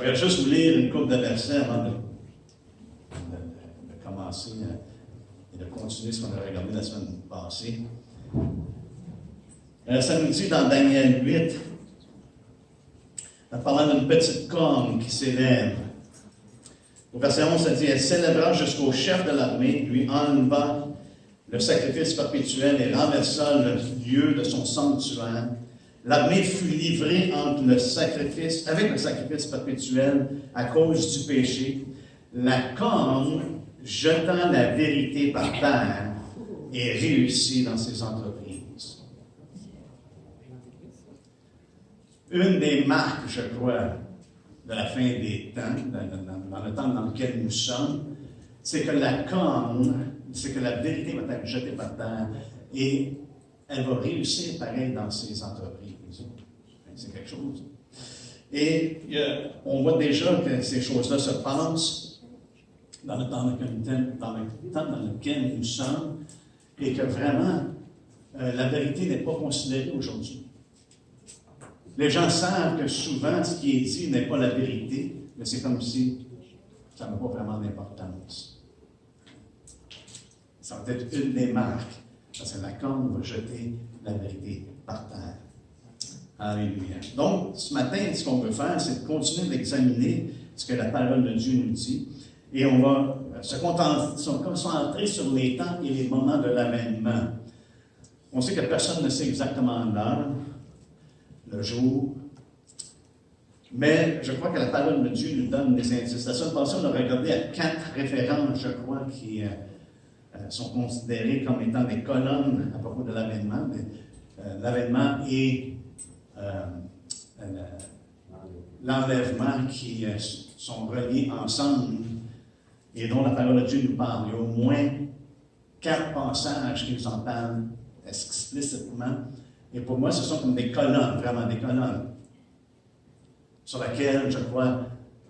voudrais juste vous lire une couple de versets avant de commencer et de continuer ce qu'on a regardé la semaine passée. Ça nous dit dans Daniel 8, en parlant d'une petite corne qui s'élève. Au verset 11, ça dit, elle s'élèvera jusqu'au chef de l'armée, lui enleva le sacrifice perpétuel et renversa le lieu de son sanctuaire. L'armée fut livrée avec le sacrifice perpétuel à cause du péché. La corne, jetant la vérité par terre, et réussit dans ses entreprises. Une des marques, je crois, de la fin des temps, dans le temps dans lequel nous sommes, c'est que la corne, c'est que la vérité va être jetée par terre et elle va réussir pareil dans ses entreprises. C'est quelque chose. Et on voit déjà que ces choses-là se passent dans le temps dans lequel nous sommes et que vraiment, la vérité n'est pas considérée aujourd'hui. Les gens savent que souvent, ce qui est dit n'est pas la vérité, mais c'est comme si ça n'a pas vraiment d'importance. Ça va être une des marques, parce que la corne va jeter la vérité par terre. Alléluia. Donc, ce matin, ce qu'on veut faire, c'est de continuer d'examiner ce que la parole de Dieu nous dit, et on va se concentrer sur les temps et les moments de l'avènement. On sait que personne ne sait exactement l'heure, le jour, mais je crois que la parole de Dieu nous donne des indices. La semaine passée, on a regardé à 4 références, je crois, qui sont considérées comme étant des colonnes à propos de l'avènement. L'avènement et l'enlèvement qui sont reliés ensemble et dont la parole de Dieu nous parle. Il y a au moins 4 passages qui nous en parlent explicitement. Et pour moi, ce sont comme des colonnes, vraiment des colonnes, sur lesquelles, je crois,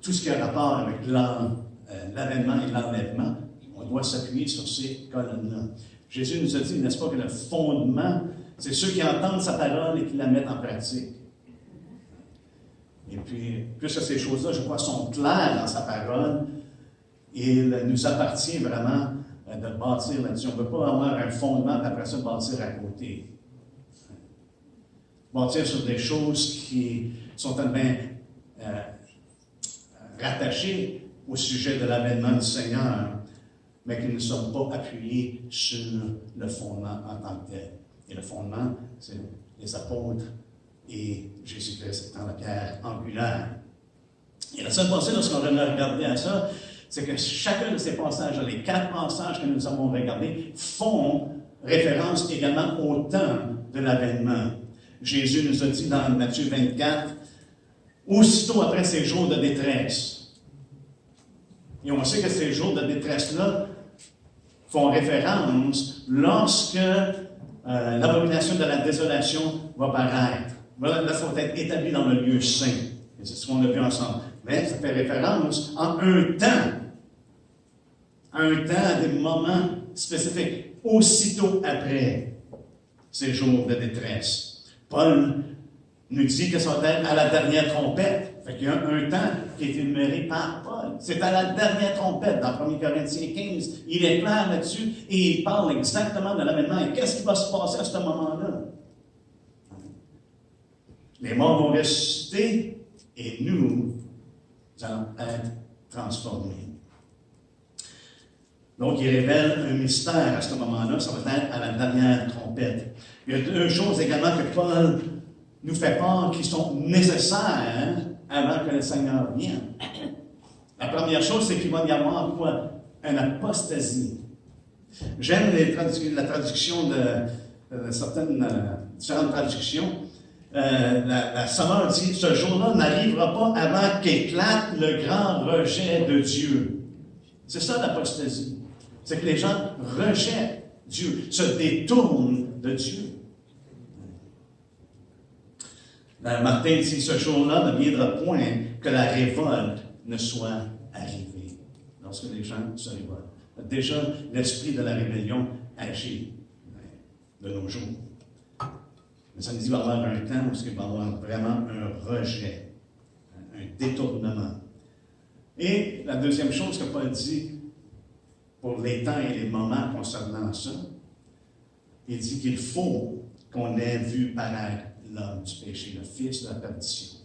tout ce qui a rapport avec l'avènement et l'enlèvement, on doit s'appuyer sur ces colonnes-là. Jésus nous a dit, n'est-ce pas, que le fondement, c'est ceux qui entendent sa parole et qui la mettent en pratique. Et puis, puisque ces choses-là, je crois, sont claires dans sa parole, il nous appartient vraiment de bâtir là-dessus. On ne peut pas avoir un fondement et après ça bâtir à côté. Bâtir sur des choses qui sont tellement rattachées au sujet de l'avènement du Seigneur, mais qui ne sont pas appuyées sur le fondement en tant que tel. Et le fondement, c'est les apôtres et Jésus-Christ étant la pierre angulaire. Et la seule pensée, lorsqu'on a regardé à ça, c'est que chacun de ces passages, les 4 passages que nous avons regardés, font référence également au temps de l'avènement. Jésus nous a dit dans Matthieu 24, aussitôt après ces jours de détresse. Et on sait que ces jours de détresse-là font référence lorsque l'abomination de la désolation va paraître. Voilà, là, ça va être établi dans le lieu saint. Et c'est ce qu'on a vu ensemble. Mais ça fait référence à un temps à des moments spécifiques, aussitôt après ces jours de détresse. Paul nous dit que ça va être à la dernière trompette. Fait qu'il y a un temps qui est énuméré par Paul. C'est à la dernière trompette, dans 1 Corinthiens 15. Il est clair là-dessus et il parle exactement de l'avènement. Et qu'est-ce qui va se passer à ce moment-là? Les morts vont ressusciter et nous allons être transformés. Donc, il révèle un mystère à ce moment-là. Ça va être à la dernière trompette. Il y a 2 choses également que Paul nous fait part qui sont nécessaires avant que le Seigneur vienne. La première chose, c'est qu'il va y avoir quoi? Une apostasie. J'aime la traduction de certaines différentes traductions. La Sommeur dit, ce jour-là n'arrivera pas avant qu'éclate le grand rejet de Dieu. C'est ça l'apostasie. C'est que les gens rejettent Dieu, se détournent de Dieu. Martin dit, ce jour-là ne viendra point que la révolte ne soit arrivée. Lorsque les gens se révoltent. Déjà, l'esprit de la rébellion agit de nos jours. Mais ça nous dit qu'il va y avoir un temps où il va y avoir vraiment un rejet. un détournement. Et la deuxième chose que Paul dit pour les temps et les moments concernant ça, il dit qu'il faut qu'on ait vu paraître l'homme du péché, le fils de la perdition.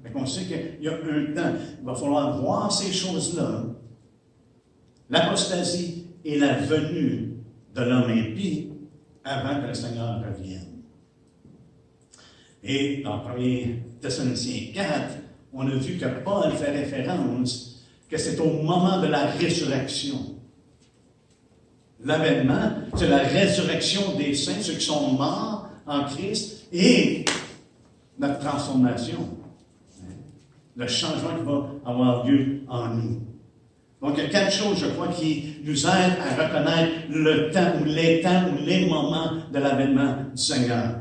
Mais on sait qu'il y a un temps, il va falloir voir ces choses-là, l'apostasie et la venue de l'homme impie avant que le Seigneur revienne. Et dans 1 Thessaloniciens 4, on a vu que Paul fait référence que c'est au moment de la résurrection. L'avènement, c'est la résurrection des saints, ceux qui sont morts en Christ, et notre transformation. Le changement qui va avoir lieu en nous. Donc, il y a quatre choses, je crois, qui nous aident à reconnaître le temps ou les moments de l'avènement du Seigneur.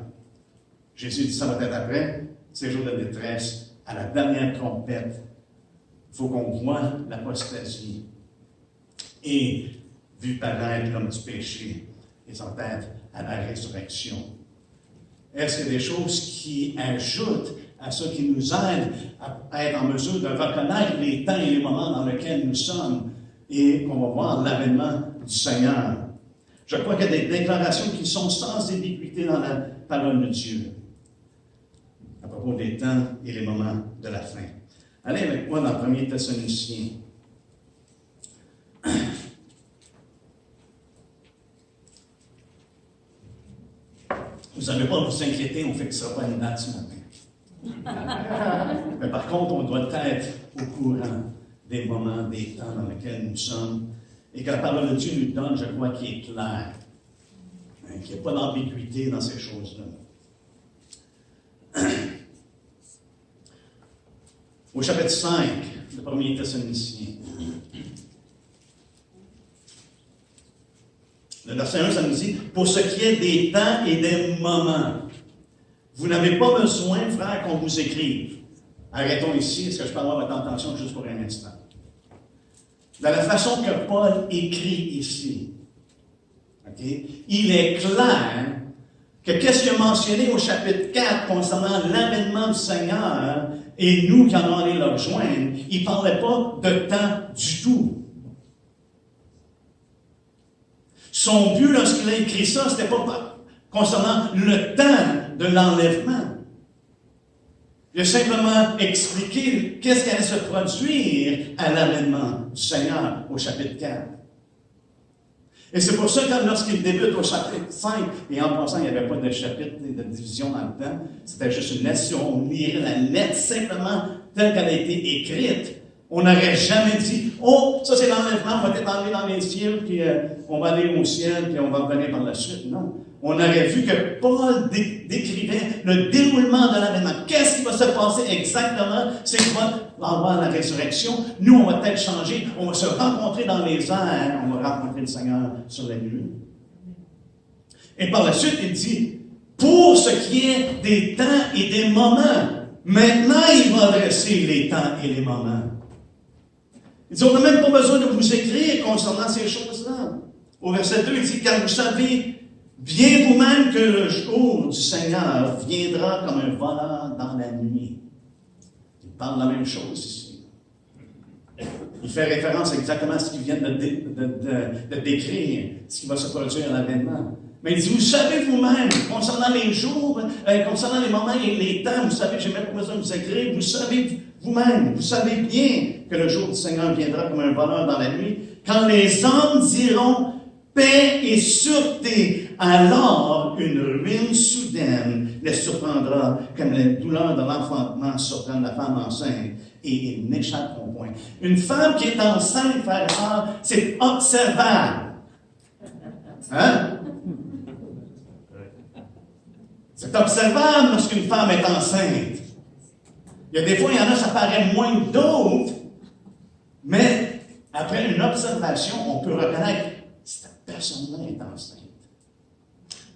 Jésus dit ça peut-être après, ces jours de détresse, à la dernière trompette. Il faut qu'on voit l'apostasie et vu paraître l'homme du péché et son tête à la résurrection. Est-ce qu'il y a des choses qui ajoutent à ceux qui nous aident à être en mesure de reconnaître les temps et les moments dans lesquels nous sommes et qu'on va voir l'avènement du Seigneur? Je crois qu'il y a des déclarations qui sont sans ambiguïté dans la parole de Dieu à propos des temps et les moments de la fin. Allez avec moi dans 1 Thessaloniciens. Vous n'avez pas à vous inquiéter, on ne fixera pas une date ce matin. Mais par contre, on doit être au courant des moments, des temps dans lesquels nous sommes, et que la parole de Dieu nous donne, je crois, qui est claire, qu'il n'y a pas d'ambiguïté dans ces choses-là. Au chapitre 5, de 1 Thessaloniciens. Le verset 1, ça nous dit, « Pour ce qui est des temps et des moments, vous n'avez pas besoin, frères, qu'on vous écrive. » Arrêtons ici, est-ce que je peux avoir votre attention juste pour un instant? De la façon que Paul écrit ici, okay, il est clair que qu'est-ce qu'il a mentionné au chapitre 4 concernant l'avènement du Seigneur et nous qui en allons aller le rejoindre, il ne parlait pas de temps du tout. Son but, lorsqu'il a écrit ça, ce n'était pas concernant le temps de l'enlèvement. Il a simplement expliqué qu'est-ce qui allait se produire à l'avènement du Seigneur au chapitre 4. Et c'est pour ça que lorsqu'il débute au chapitre 5, et en passant, il n'y avait pas de chapitre et de division dans le temps, c'était juste une lettre. Si on lirait la lettre simplement telle qu'elle a été écrite, on n'aurait jamais dit « Oh, ça c'est l'enlèvement, on va être enlevé dans les cieux, puis on va aller au ciel, puis on va revenir par la suite. » Non. On aurait vu que Paul décrivait le déroulement de l'avènement. Qu'est-ce qui va se passer exactement? C'est qu'il va avoir la résurrection. Nous, on va être changés. On va se rencontrer dans les airs. On va rencontrer le Seigneur sur la nuit. Et par la suite, il dit, pour ce qui est des temps et des moments, maintenant, il va adresser les temps et les moments. Il dit, on n'a même pas besoin de vous écrire concernant ces choses-là. Au verset 2, il dit, car vous savez bien vous-même que le jour du Seigneur viendra comme un voleur dans la nuit. Il parle de la même chose ici. Il fait référence exactement à ce qu'il vient de décrire, ce qui va se produire à l'avènement. Mais il dit, vous savez vous-même, concernant les jours, concernant les moments et les temps, vous savez, je n'ai même pas besoin de vous écrire, vous savez vous-même, vous savez bien que le jour du Seigneur viendra comme un voleur dans la nuit, quand les hommes diront paix et sûreté, alors une ruine soudaine les surprendra comme la douleur de l'enfantement surprend la femme enceinte et ils n'échapperont point. Une femme qui est enceinte, frère et sœur, c'est observable. Hein? C'est observable lorsqu'une femme est enceinte. Il y a des fois, il y en a, ça paraît moins que d'autres, mais après une observation, on peut reconnaître cette personne-là est enceinte.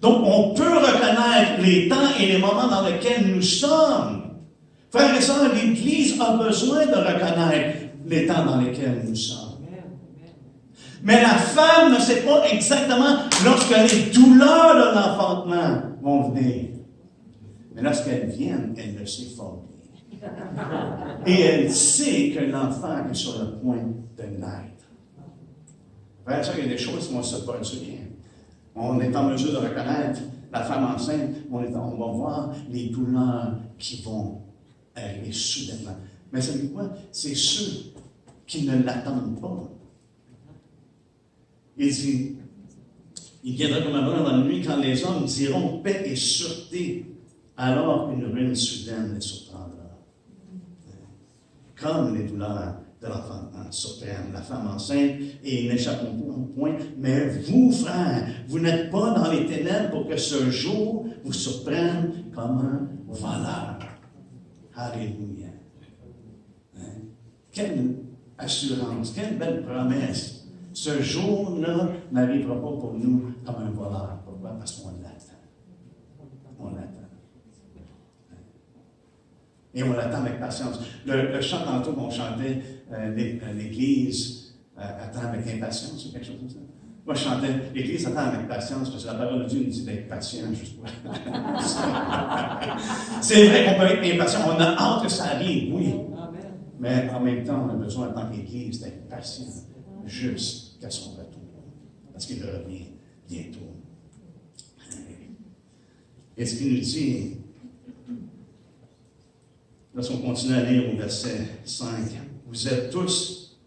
Donc, on peut reconnaître les temps et les moments dans lesquels nous sommes. Frères et sœurs, l'Église a besoin de reconnaître les temps dans lesquels nous sommes. Mais la femme ne sait pas exactement lorsque les douleurs de l'enfantement vont venir. Mais lorsqu'elles viennent, elle le sait fort bien. Et elle sait que l'enfant est sur le point de naître. Frère, ça, il y a des choses qui vont se produire. On est en mesure de reconnaître la femme enceinte, on va voir les douleurs qui vont arriver soudainement. Mais savez-vous quoi? C'est ceux qui ne l'attendent pas. Il dit, il viendra comme un voleur dans la nuit quand les hommes diront paix et sûreté, alors une ruine soudaine les surprendra. Comme les douleurs de l'enfant surprennent la femme enceinte et n'échappons pas au point. Mais vous, frères, vous n'êtes pas dans les ténèbres pour que ce jour vous surprenne comme un voleur. Alléluia. Hein? Quelle assurance, quelle belle promesse. Ce jour-là n'arrivera pas pour nous comme un voleur. Pourquoi? Parce qu'on l'attend. On l'attend. Et on l'attend avec patience. Le chant tantôt qu'on chantait, l'Église attend avec impatience, ou quelque chose comme ça. Moi, je chantais, l'Église attend avec patience, parce que la parole de Dieu nous dit d'être patient, juste pour... C'est vrai qu'on peut être impatient, on a hâte que ça arrive, oui. Mais en même temps, on a besoin, en tant qu'Église, d'être patient, jusqu'à son retour. Parce qu'il revient bientôt. Et ce qu'il nous dit, lorsqu'on continue à lire au verset 5, vous êtes tous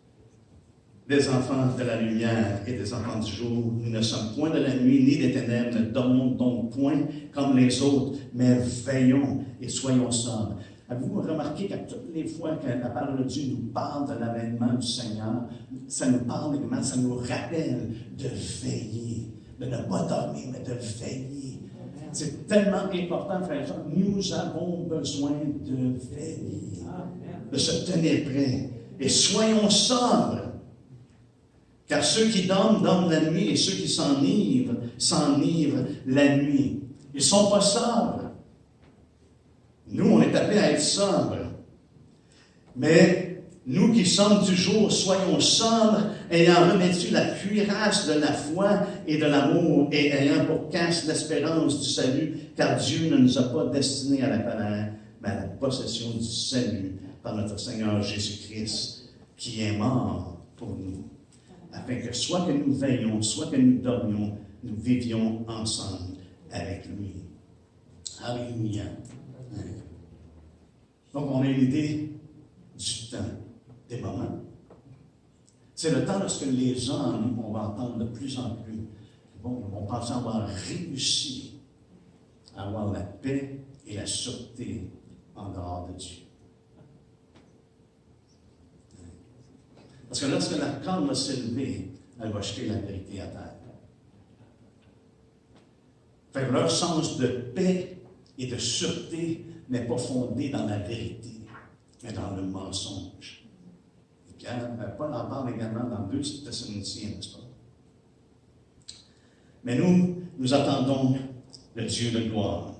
des enfants de la lumière et des enfants du jour. Nous ne sommes point de la nuit ni des ténèbres, ne dormons donc point comme les autres, mais veillons et soyons sobres. Avez-vous remarqué qu'à toutes les fois que la parole de Dieu nous parle de l'avènement du Seigneur, ça nous parle également, ça nous rappelle de veiller, de ne pas dormir, mais de veiller. C'est tellement important, frères et sœurs. Nous avons besoin de veiller, de se tenir prêts. Et soyons sobres. Car ceux qui dorment, dorment la nuit, et ceux qui s'enivrent la nuit. Ils ne sont pas sobres. Nous, on est appelés à être sobres. Mais nous qui sommes du jour, soyons sobres, ayant revêtu la cuirasse de la foi et de l'amour, et ayant pour casque l'espérance du salut, car Dieu ne nous a pas destinés à la colère, mais à la possession du salut par notre Seigneur Jésus-Christ, qui est mort pour nous, afin que soit que nous veillions, soit que nous dormions, nous vivions ensemble avec lui. Alléluia. Donc, on a une idée du temps, des moments. C'est le temps lorsque les hommes, on va entendre de plus en plus, vont penser avoir réussi à avoir la paix et la sûreté en dehors de Dieu. Parce que lorsque la corne va s'élever, elle va jeter la vérité à terre. Fait que leur sens de paix et de sûreté n'est pas fondé dans la vérité, mais dans le mensonge. Et Pierre, Paul en parle également dans 2 Thessaloniciens, n'est-ce pas? Mais nous attendons le Dieu de gloire.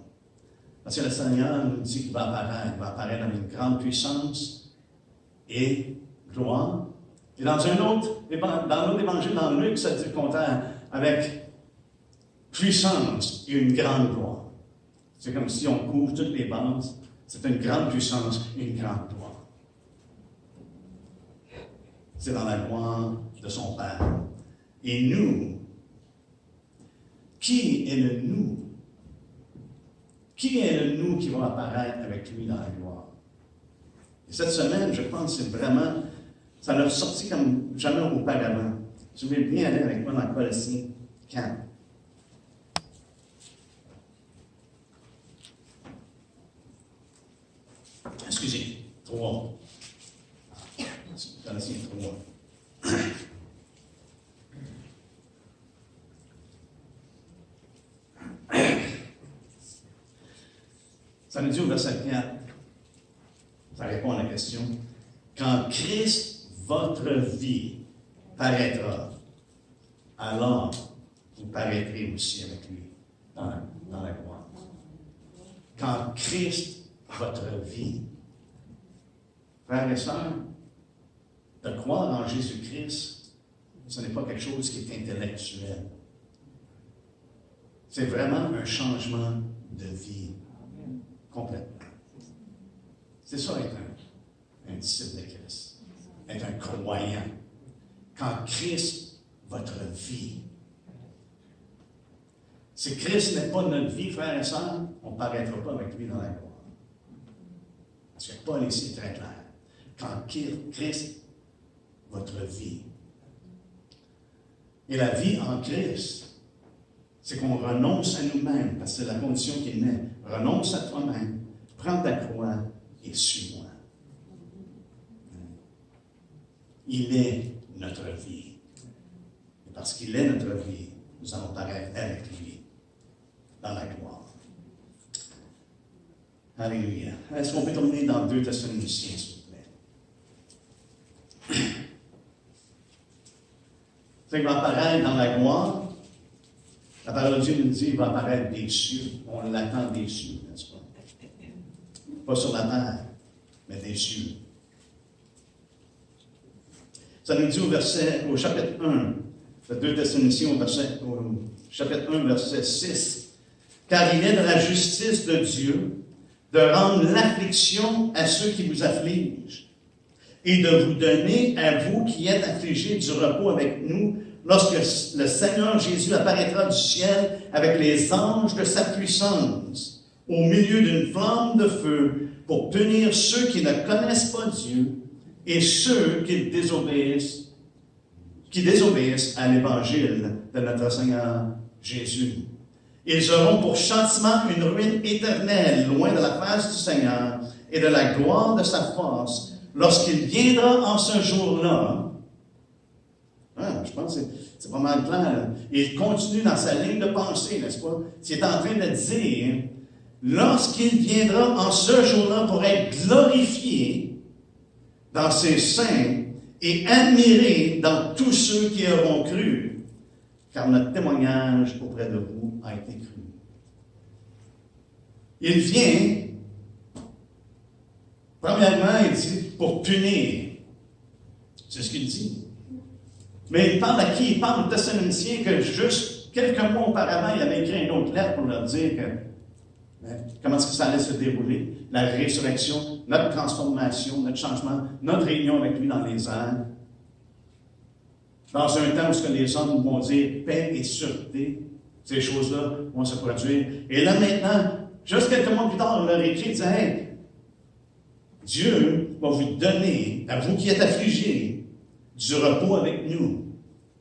Parce que le Seigneur nous dit qu'il va apparaître avec une grande puissance et gloire. Et dans l'autre évangile, dans Luc, ça dit le contraire, avec puissance et une grande gloire. C'est comme si on couvre toutes les bases. C'est une grande puissance et une grande gloire. C'est dans la gloire de son Père. Et nous, qui est le nous? Qui est le nous qui va apparaître avec lui dans la gloire? Et cette semaine, je pense que c'est vraiment, ça l'a sorti comme jamais auparavant. Je vais bien aller avec moi dans Colossiens 4. Excusez, 3. Colossiens 3. Ça nous dit au verset 4, ça répond à la question, quand Christ, votre vie, paraîtra, alors vous paraîtrez aussi avec lui dans la gloire. Quand Christ, votre vie, frères et sœurs, de croire en Jésus-Christ, ce n'est pas quelque chose qui est intellectuel. C'est vraiment un changement de vie. Complètement. C'est ça être un disciple de Christ, être un croyant. Quand Christ, votre vie. Si Christ n'est pas notre vie, frères et sœurs, on ne paraîtra pas avec lui dans la gloire. Parce que Paul ici est très clair. Quand Christ, votre vie. Et la vie en Christ, c'est qu'on renonce à nous-mêmes, parce que c'est la condition qui naît. Renonce à toi-même, prends ta croix et suis-moi. Il est notre vie. Et parce qu'il est notre vie, nous allons paraître avec lui dans la gloire. Alléluia. Est-ce qu'on peut tourner dans 2 Thessaloniciens, s'il vous plaît? Il va apparaître dans la gloire. La parole de Dieu nous dit qu'il va apparaître des cieux. On l'attend des cieux, n'est-ce pas? Pas sur la terre, mais des cieux. Ça nous dit au chapitre 1, de 2 Thessaloniciens, au chapitre 1, verset 6. Car il est de la justice de Dieu de rendre l'affliction à ceux qui vous affligent et de vous donner à vous qui êtes affligés du repos avec nous lorsque le Seigneur Jésus apparaîtra du ciel avec les anges de sa puissance au milieu d'une flamme de feu pour punir ceux qui ne connaissent pas Dieu et ceux qui désobéissent à l'évangile de notre Seigneur Jésus. Ils auront pour châtiment une ruine éternelle, loin de la face du Seigneur et de la gloire de sa force, lorsqu'il viendra en ce jour-là. Je pense que c'est pas mal clair. Il continue dans sa ligne de pensée, n'est-ce pas? Il est en train de dire, lorsqu'il viendra en ce jour-là pour être glorifié dans ses saints et admiré dans tous ceux qui auront cru, car notre témoignage auprès de vous a été cru. Il vient, premièrement, il dit, pour punir. C'est ce qu'il dit. Mais il parle à qui? Il parle aux Thessaloniciens que juste quelques mois auparavant, il avait écrit une autre lettre pour leur dire comment est-ce que ça allait se dérouler, la résurrection, notre transformation, notre changement, notre réunion avec lui dans les airs. Dans un temps où les hommes vont dire paix et sûreté, ces choses-là vont se produire. Et là maintenant, juste quelques mois plus tard, on leur écrit, disant, hey, Dieu va vous donner, à vous qui êtes affligés, du repos avec nous.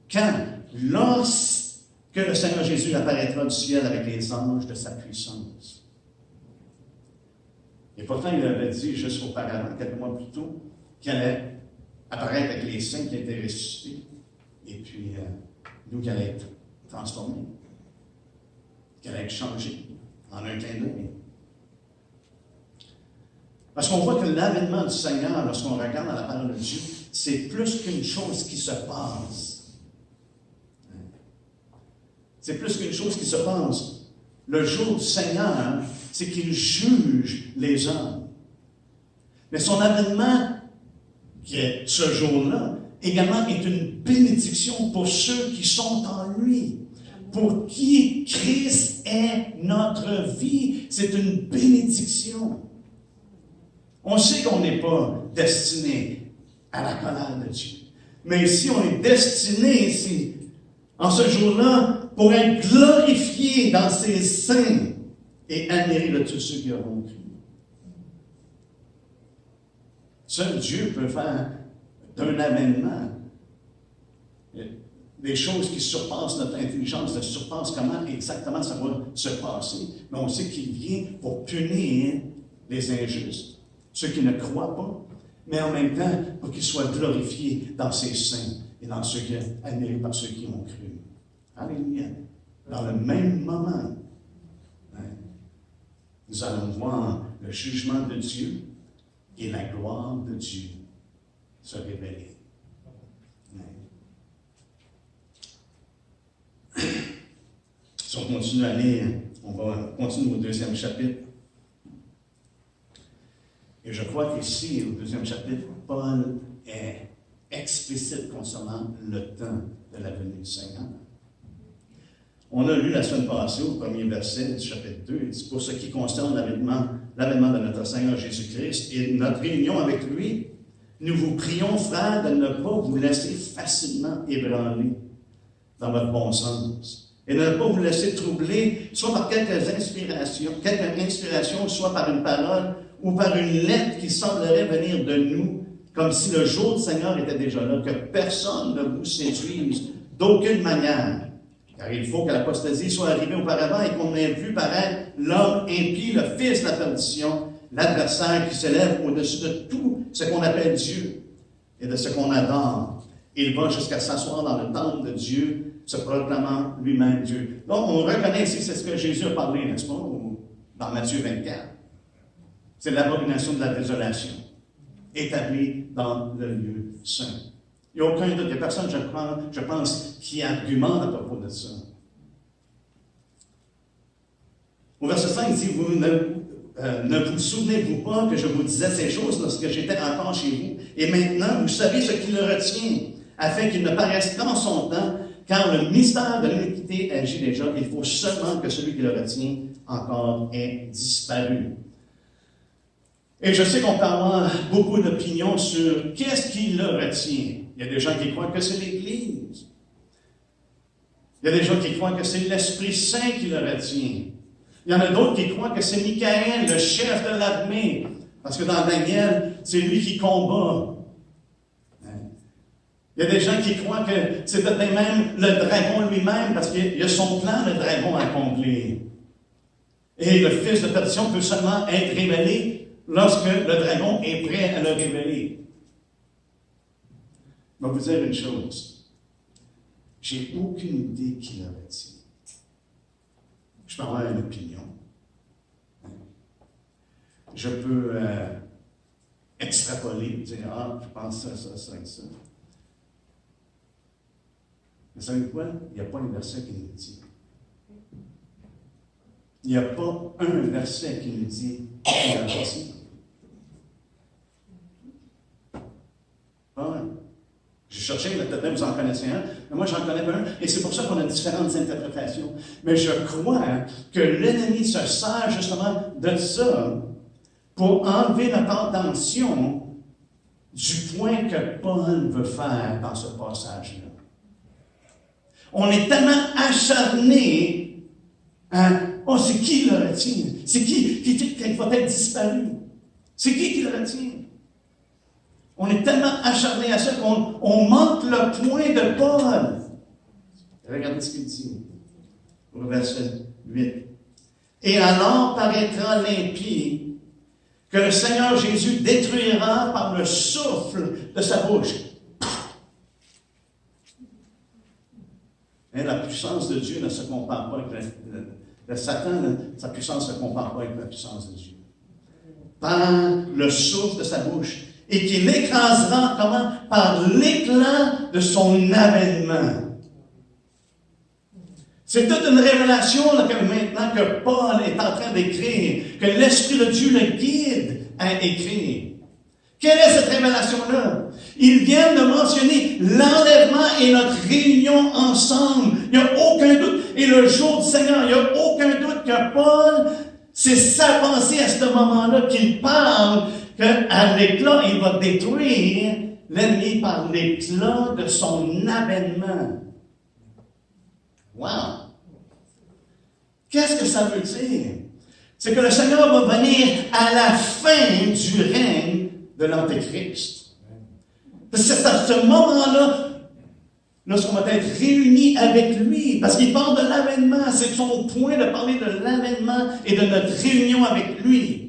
Quand? Lorsque le Seigneur Jésus apparaîtra du ciel avec les anges de sa puissance. Et pourtant, il avait dit juste auparavant, quelques mois plus tôt, qu'il allait apparaître avec les saints qui étaient ressuscités. Et puis, nous qui allons être transformés, qui allons être changés en un clin d'œil. Parce qu'on voit que l'avènement du Seigneur, lorsqu'on regarde dans la parole de Dieu, c'est plus qu'une chose qui se passe. C'est plus qu'une chose qui se passe. Le jour du Seigneur, c'est qu'il juge les hommes. Mais son avènement, qui est ce jour-là, également est une bénédiction pour ceux qui sont en lui. Pour qui Christ est notre vie, c'est une bénédiction. On sait qu'on n'est pas destiné à la colère de Dieu. Mais ici, on est destiné ici, en ce jour-là, pour être glorifié dans ses saints et admiré de tous ceux qui auront cru. Seul Dieu peut faire d'un avènement des choses qui surpassent notre intelligence, qui surpassent comment exactement ça va se passer. Mais on sait qu'il vient pour punir les injustes, ceux qui ne croient pas, mais en même temps pour qu'ils soient glorifiés dans ses saints et dans ceux qui sont admirés par ceux qui ont cru. Alléluia. Dans le même moment, nous allons voir le jugement de Dieu et la gloire de Dieu se révéler. Si on continue à lire, on va continuer au 2e chapitre. Et je crois qu'ici, au 2e chapitre, Paul est explicite concernant le temps de la venue du Seigneur. On a lu la semaine passée, au premier verset du chapitre 2, il dit, pour ce qui concerne l'avènement l'avènement de notre Seigneur Jésus-Christ et notre réunion avec lui, nous vous prions, frères, de ne pas vous laisser facilement ébranler dans votre bon sens et de ne pas vous laisser troubler, soit par quelques inspirations, soit par une parole ou par une lettre qui semblerait venir de nous, comme si le jour du Seigneur était déjà là, que personne ne vous séduise d'aucune manière. Car il faut que l'apostasie soit arrivée auparavant et qu'on ait vu paraître l'homme impie, le fils de la perdition, l'adversaire qui s'élève au-dessus de tout ce qu'on appelle Dieu et de ce qu'on adore. Il va jusqu'à s'asseoir dans le temple de Dieu, se proclamant lui-même Dieu. Donc, on reconnaît ici, c'est ce que Jésus a parlé, n'est-ce pas, dans Matthieu 24. C'est l'abomination de la désolation, établie dans le lieu saint. Il n'y a aucun doute, il n'y a personne, je pense, qui argumente à propos de ça. Au verset 5, il dit, vous ne vous souvenez-vous pas que je vous disais ces choses lorsque j'étais encore chez vous, et maintenant vous savez ce qui le retient, afin qu'il ne paraisse qu'en son temps, car le mystère de l'iniquité agit déjà, il faut seulement que celui qui le retient encore ait disparu. Et je sais qu'on peut avoir beaucoup d'opinions sur qu'est-ce qui le retient. Il y a des gens qui croient que c'est l'Église. Il y a des gens qui croient que c'est l'Esprit Saint qui le retient. Il y en a d'autres qui croient que c'est Michael, le chef de l'armée, parce que dans Daniel, c'est lui qui combat. Il y a des gens qui croient que c'est peut-être même le dragon lui-même, parce qu'il y a son plan, le dragon, à accomplir. Et le fils de perdition peut seulement être révélé lorsque le dragon est prêt à le révéler. Je vais vous dire une chose. J'ai aucune idée qui le retient. Je peux avoir une opinion. Je peux extrapoler, dire, je pense ça. Mais vous savez quoi? Il n'y a pas un verset qui nous dit. Il n'y a pas un verset qui nous dit qui le retient. J'ai cherché, peut-être vous en connaissez un, mais moi j'en connais pas un, et c'est pour ça qu'on a différentes interprétations. Mais je crois que l'ennemi se sert justement de ça pour enlever notre attention du point que Paul veut faire dans ce passage-là. On est tellement acharné à « c'est qui le retient? C'est qui va être disparu? C'est qui le retient? » On est tellement acharné à ça qu'on manque le point de Paul. Regardez ce qu'il dit au verset 8. « Et alors paraîtra l'impie que le Seigneur Jésus détruira par le souffle de sa bouche. » Et la puissance de Dieu ne se compare pas avec le Satan, sa puissance ne se compare pas avec la puissance de Dieu. Par le souffle de sa bouche. Et qu'il écrasera, comment? Par l'éclat de son avènement. C'est toute une révélation là, que maintenant que Paul est en train d'écrire, que l'Esprit de Dieu le guide à écrire. Quelle est cette révélation-là? Il vient de mentionner l'enlèvement et notre réunion ensemble. Il n'y a aucun doute. Et le jour du Seigneur, il n'y a aucun doute que Paul, c'est sa pensée à ce moment-là qu'il parle, qu'à l'éclat, il va détruire l'ennemi par l'éclat de son avènement. Wow! Qu'est-ce que ça veut dire? C'est que le Seigneur va venir à la fin du règne de l'Antéchrist. C'est à ce moment-là, lorsqu'on va être réunis avec lui, parce qu'il parle de l'avènement, c'est son point de parler de l'avènement et de notre réunion avec lui.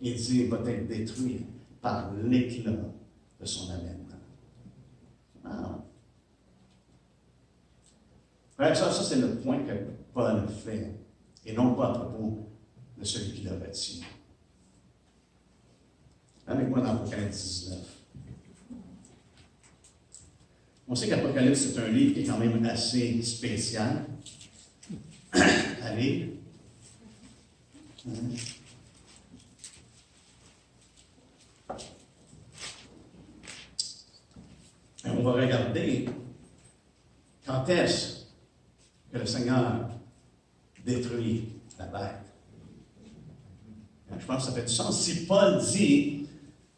Il dit qu'il va être détruit par l'éclat de son avènement. Frère, ça c'est le point que Paul fait, et non pas à propos de celui qui le retient. Avec moi dans Apocalypse 19. On sait qu'Apocalypse, c'est un livre qui est quand même assez spécial à lire. Et on va regarder quand est-ce que le Seigneur détruit la bête. je pense que ça fait du sens. Si Paul dit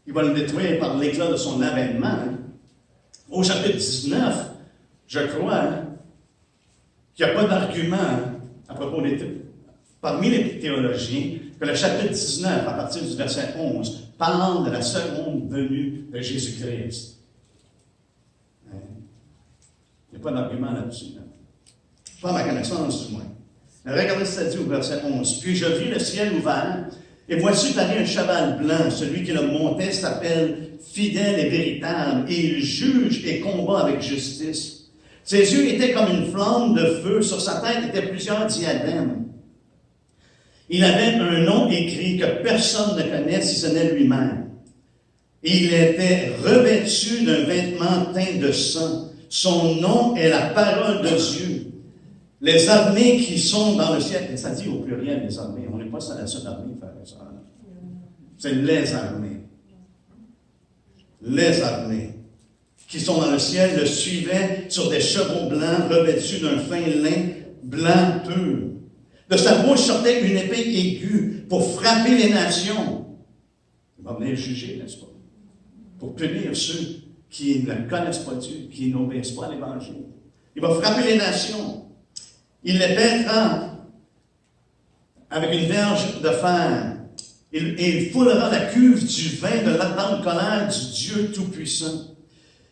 qu'il va le détruire par l'éclat de son avènement, au chapitre 19, je crois qu'il n'y a pas d'argument à propos parmi les théologiens que le chapitre 19, à partir du verset 11, parle de la seconde venue de Jésus-Christ. Il n'y a pas d'argument là-dessus. Pas à ma connaissance, du moins. Mais regardez ce que ça dit au verset 11. « Puis je vis le ciel ouvert, et voici paraît un cheval blanc. Celui qui le montait s'appelle fidèle et véritable, et il juge et combat avec justice. Ses yeux étaient comme une flamme de feu, sur sa tête étaient plusieurs diadèmes. Il avait un nom écrit que personne ne connaît si ce n'est lui-même. Il était revêtu d'un vêtement teint de sang. Son nom est la parole de Dieu. Les armées qui sont dans le ciel, et ça dit au pluriel les armées, on n'est pas la seule armée, frère et sœur. C'est les armées. Les armées qui sont dans le ciel le suivaient sur des chevaux blancs revêtus d'un fin lin blanc pur. De sa bouche sortait une épée aiguë pour frapper les nations. Il va venir juger, n'est-ce pas? Pour punir ceux qui ne connaissent pas Dieu, qui n'obéissent pas à l'Évangile. Il va frapper les nations. Il les pètera avec une verge de fer. Et il foulera la cuve du vin de l'ardente colère du Dieu Tout-Puissant.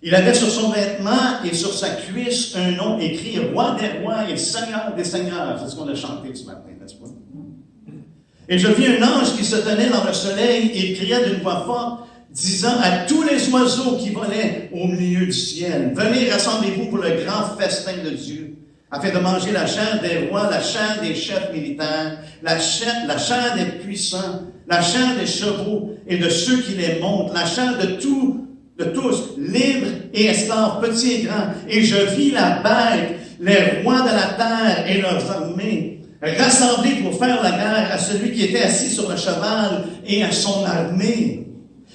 Il avait sur son vêtement et sur sa cuisse un nom écrit « Roi des rois et Seigneur des seigneurs ». C'est ce qu'on a chanté ce matin, n'est-ce pas? Et je vis un ange qui se tenait dans le soleil et il cria d'une voix forte, disant à tous les oiseaux qui volaient au milieu du ciel, « Venez, rassemblez-vous pour le grand festin de Dieu, afin de manger la chair des rois, la chair des chefs militaires, la chair des puissants, la chair des chevaux et de ceux qui les montent, la chair de tous, libres et esclaves, petits et grands. Et je vis la bête, les rois de la terre et leurs armées, rassemblés pour faire la guerre à celui qui était assis sur le cheval et à son armée.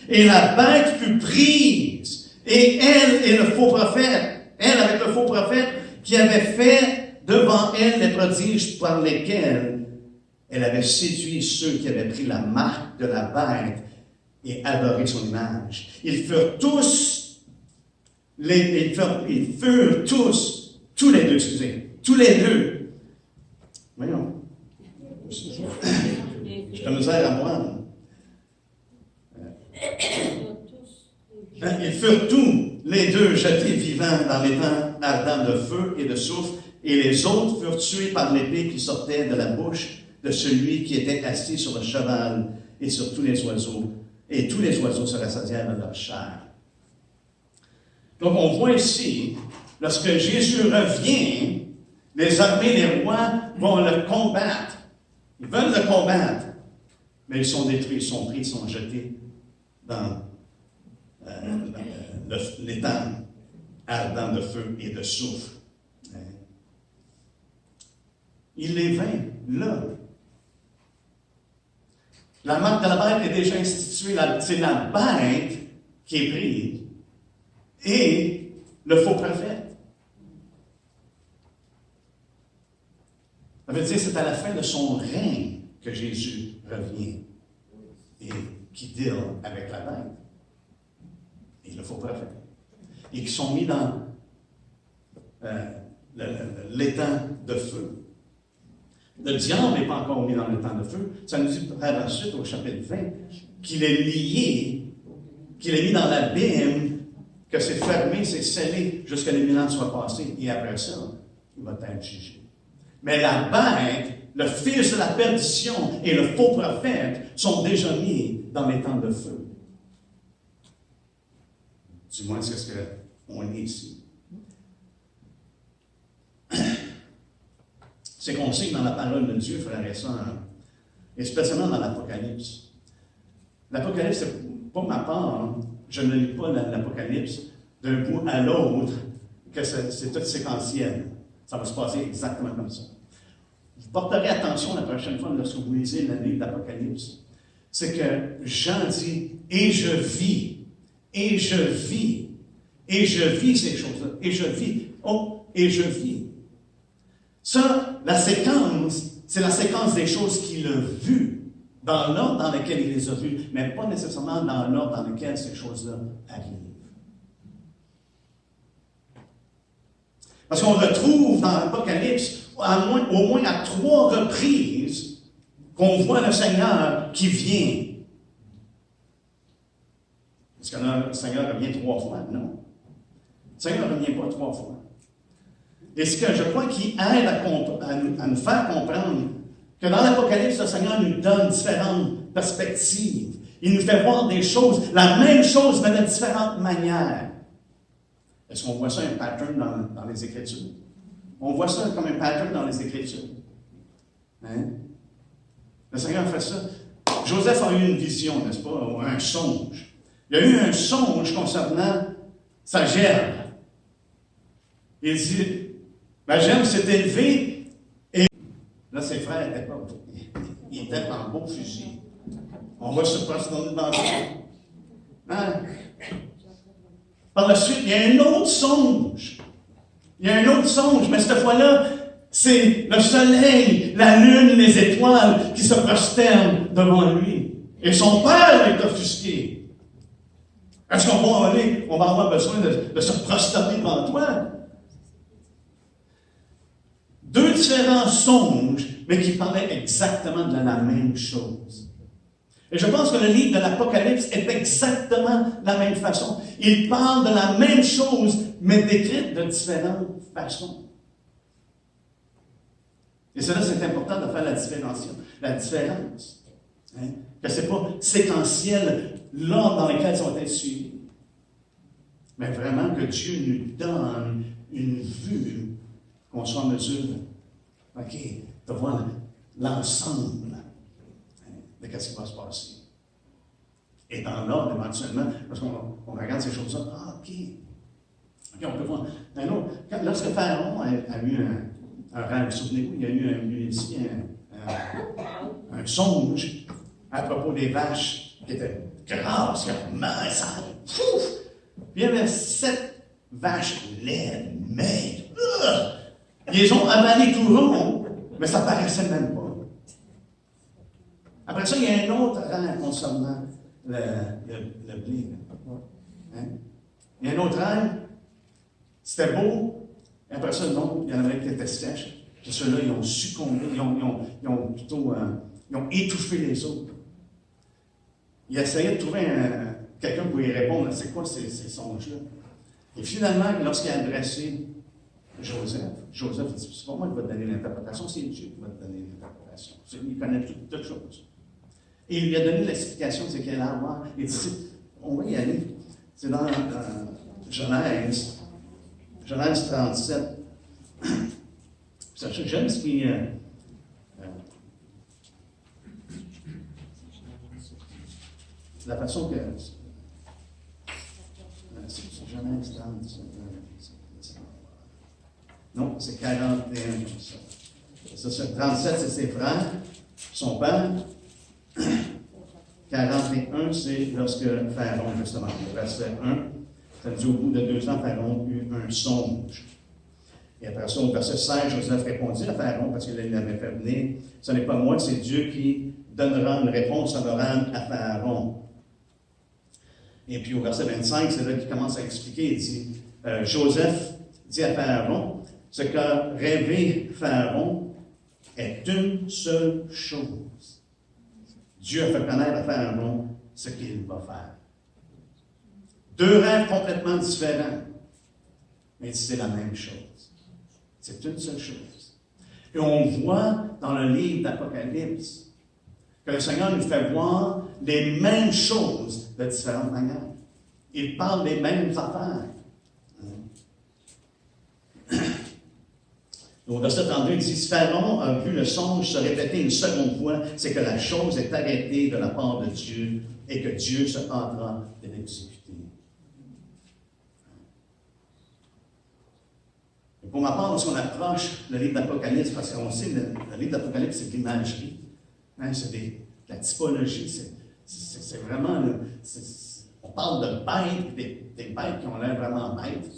Et la bête fut prise, et elle et le faux prophète, elle avec le faux prophète, qui avait fait devant elle les prodiges par lesquels elle avait séduit ceux qui avaient pris la marque de la bête et adoré son image. Ils furent tous les deux. Voyons. J'ai la misère à moi. Ils furent tous les deux jetés vivants dans les vents ardents de feu et de soufre, et les autres furent tués par l'épée qui sortait de la bouche de celui qui était assis sur le cheval et sur tous les oiseaux. Et tous les oiseaux se rassasièrent de leur chair. Donc on voit ici, lorsque Jésus revient, les armées, les rois vont le combattre. Ils veulent le combattre, mais ils sont détruits, ils sont pris, ils sont jetés dans l'étang ardent de feu et de soufre. Il les vainc là. La marque de la bête est déjà instituée, c'est la bête qui est prise et le faux prophète. Ça veut dire que c'est à la fin de son règne que Jésus revient et qui deal avec la bête et le faux prophète. Et qui sont mis dans l'étang de feu. Le diable n'est pas encore mis dans l'étang de feu. Ça nous dit par la suite au chapitre 20 qu'il est lié, qu'il est mis dans l'abîme, que c'est fermé, c'est scellé jusqu'à l'imminence soit passée. Et après ça, il va être jugé. Mais la bête, le fils de la perdition et le faux prophète sont déjà mis dans l'étang de feu. Du moins, c'est ce qu'on est ici. C'est qu'on sait que dans la parole de Dieu, frères et sœurs, et spécialement dans l'Apocalypse. L'Apocalypse, c'est pour ma part, je ne lis pas l'Apocalypse d'un bout à l'autre, que c'est tout séquentiel. Ça va se passer exactement comme ça. Vous porterez attention la prochaine fois lorsque vous lisez le livre d'Apocalypse. C'est que Jean dit « Et je vis, et je vis, et je vis ces choses-là, et je vis, oh, et je vis. » Ça, la séquence, c'est la séquence des choses qu'il a vues dans l'ordre dans lequel il les a vus, mais pas nécessairement dans l'ordre dans lequel ces choses-là arrivent. Parce qu'on retrouve dans l'Apocalypse, au moins à 3 reprises, qu'on voit le Seigneur qui vient. Est-ce que le Seigneur revient 3 fois? Non. Le Seigneur ne revient pas 3 fois. Et ce que je crois qui aide à nous faire comprendre que dans l'Apocalypse, le Seigneur nous donne différentes perspectives. Il nous fait voir des choses, la même chose, mais de différentes manières. Est-ce qu'on voit ça un pattern dans les Écritures? On voit ça comme un pattern dans les Écritures. Hein? Le Seigneur fait ça. Joseph a eu une vision, n'est-ce pas? Ou un songe. Il y a eu un songe concernant sa gerbe. Il dit, ma gerbe s'est élevée et là, ses frères étaient pas. Ils étaient en beau fusil. On va se prosterner dans le hein? Par la suite, il y a un autre songe. Mais cette fois-là, c'est le soleil, la lune, les étoiles qui se prosternent devant lui. Et son père est offusqué. Est-ce qu'on va avoir besoin de se prosterner devant toi? 2 différents songes, mais qui parlaient exactement de la même chose. Et je pense que le livre de l'Apocalypse est exactement de la même façon. Il parle de la même chose, mais décrite de différentes façons. Et cela, c'est important de faire la différence. Hein? Que ce n'est pas séquentiel l'ordre dans lequel ils ont été suivis. Mais vraiment que Dieu nous donne une vue, qu'on soit en mesure, de voir l'ensemble de ce qui va se passer. Et dans l'ordre, éventuellement, parce qu'on regarde ces choses-là, OK, on peut voir. Lorsque Pharaon a eu un rêve, souvenez-vous, il y a eu un songe à propos des vaches qui étaient grasses, minces, pouf! Puis il y avait 7 vaches laides, maigres. Ils les ont avalées tout rond, mais ça ne paraissait même pas. Après ça, il y a un autre rêve concernant le blé. Hein? Il y a un autre rêve, c'était beau, et après ça, non, il y en avait qui étaient sèches. Et ceux-là, ils ont succombé, ils ont étouffé les autres. Il essayait de trouver quelqu'un pour y répondre, c'est quoi ces songes-là? Et finalement, lorsqu'il a adressé Joseph dit, c'est pas moi qui va te donner l'interprétation, c'est Dieu qui va te donner l'interprétation. Il connaît toutes choses. Et il lui a donné l'explication de ce qu'elle a à voir. Il dit, on va y aller. C'est dans Genèse 37. J'aime ce qui... la façon que... c'est Genèse 37. Non, c'est 41 comme ça. Ça, 37, c'est ses frères, son père. 41, c'est lorsque Pharaon, justement, le verset 1, ça dit au bout de 2 ans, Pharaon eut un songe. Et après ça, au verset 16, Joseph répondit à Pharaon, parce qu'il l'avait fait venir, ce n'est pas moi, c'est Dieu qui donnera une réponse favorable à Pharaon. Et puis au verset 25, c'est là qu'il commence à expliquer, il dit, Joseph dit à Pharaon, ce qu'a rêvé Pharaon est une seule chose. Dieu a fait connaître à Pharaon ce qu'il va faire. 2 rêves complètement différents, mais c'est la même chose. C'est une seule chose. Et on voit dans le livre d'Apocalypse que le Seigneur nous fait voir les mêmes choses de différentes manières. Il parle des mêmes affaires. Au verset 32, il dit, si Pharaon a vu le songe se répéter une seconde fois, c'est que la chose est arrêtée de la part de Dieu et que Dieu se hâtera de l'exécuter. Et pour ma part, lorsqu'on approche le livre d'Apocalypse, parce qu'on sait que le livre d'Apocalypse, c'est de l'imagerie. Hein, c'est de la typologie. C'est vraiment... on parle de bêtes, des bêtes qui ont l'air vraiment bêtes.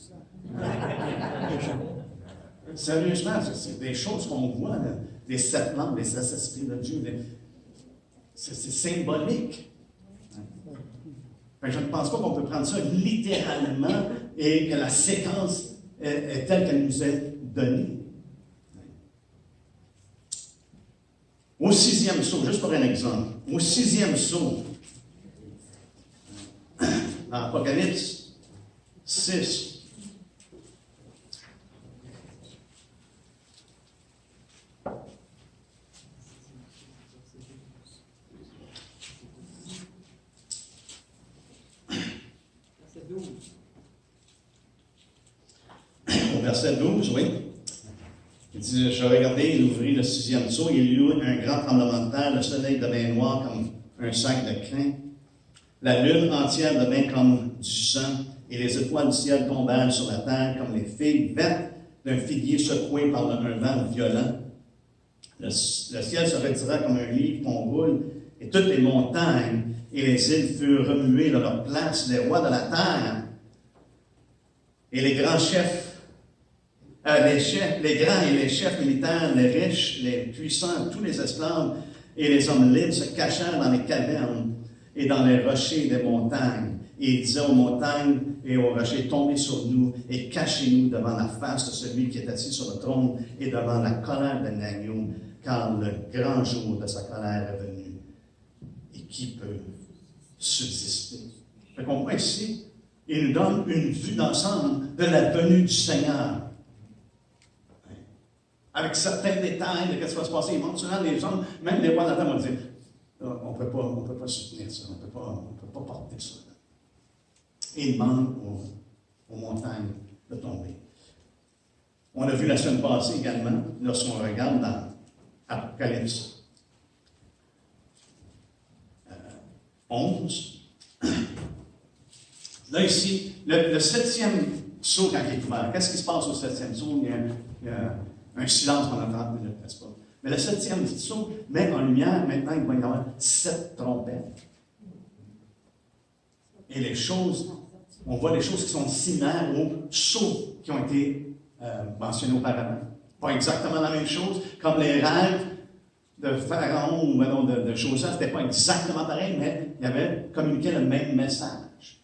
Sérieusement, c'est des choses qu'on voit, des 7 langues, des 7 esprits de Dieu. C'est symbolique. Je ne pense pas qu'on peut prendre ça littéralement et que la séquence est telle qu'elle nous est donnée. Au 6e sceau, juste pour un exemple, au 6e sceau, dans Apocalypse 6, au verset 12, oui. Il dit, je regardais, il ouvrit le 6e sceau, il y eut un grand tremblement de terre, le soleil devint noir comme un sac de crin, la lune entière devint comme du sang, et les étoiles du ciel tombèrent sur la terre comme les figues vertes d'un figuier secoué par un vent violent. Le ciel se retira comme un livre qu'on roule, et toutes les montagnes et les îles furent remuées de leur place, les rois de la terre, et les grands chefs, les grands et les chefs militaires, les riches, les puissants, tous les esclaves et les hommes libres se cachèrent dans les cavernes et dans les rochers des montagnes. Et ils disaient aux montagnes et aux rochers, tombez sur nous et cachez-nous devant la face de celui qui est assis sur le trône et devant la colère de l'agneau, car le grand jour de sa colère est venu. Et qui peut subsister? Fait qu'on voit ici, il nous donne une vue d'ensemble de la venue du Seigneur. Avec certains détails de ce qui va se passer. Éventuellement, les hommes, même les rois de la terre vont dire, on ne peut pas soutenir ça, on ne peut pas porter ça. Et il demande aux montagnes de tomber. On a vu la semaine passée également, lorsqu'on regarde dans Apocalypse 11. Là, ici, le 7e sceau, quand il est ouvert, qu'est-ce qui se passe au 7e sceau? Il y a un silence pendant 30 minutes, n'est-ce pas? Mais le 7e sceau met en lumière, maintenant, il va y avoir 7 trompettes. Et les choses, on voit des choses qui sont similaires aux sceaux qui ont été mentionnés auparavant. Pas exactement la même chose, comme les rêves de Pharaon ou de Joseph, ce n'était pas exactement pareil, mais il avait communiqué le même message.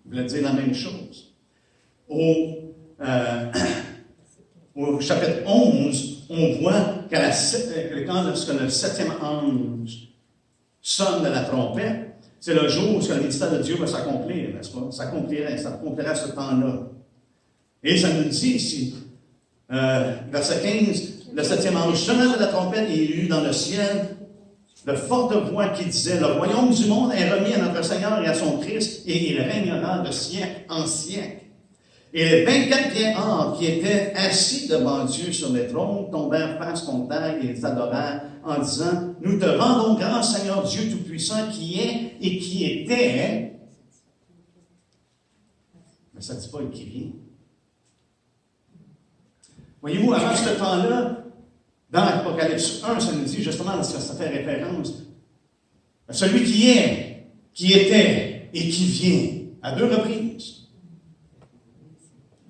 Il voulait dire la même chose. Au chapitre 11, on voit que lorsque le 7e ange sonne de la trompette, c'est le jour où le ministère de Dieu va s'accomplir, n'est-ce pas? Ça accomplira ce temps-là. Et ça nous dit ici, verset 15, le 7e ange sonna de la trompette et il y eut dans le ciel de fortes voix qui disaient, le royaume du monde est remis à notre Seigneur et à son Christ, et il régnera de siècle en siècle. Et les 24 vieillards qui étaient assis devant Dieu sur les trônes tombèrent face contre terre et les adorèrent en disant, nous te rendons grâce, Seigneur Dieu Tout-Puissant, qui est et qui était. Mais ça ne dit pas et qui vient. Voyez-vous, avant ce temps-là, dans l'Apocalypse 1, ça nous dit justement, ça fait référence à celui qui est, qui était et qui vient, à 2 reprises.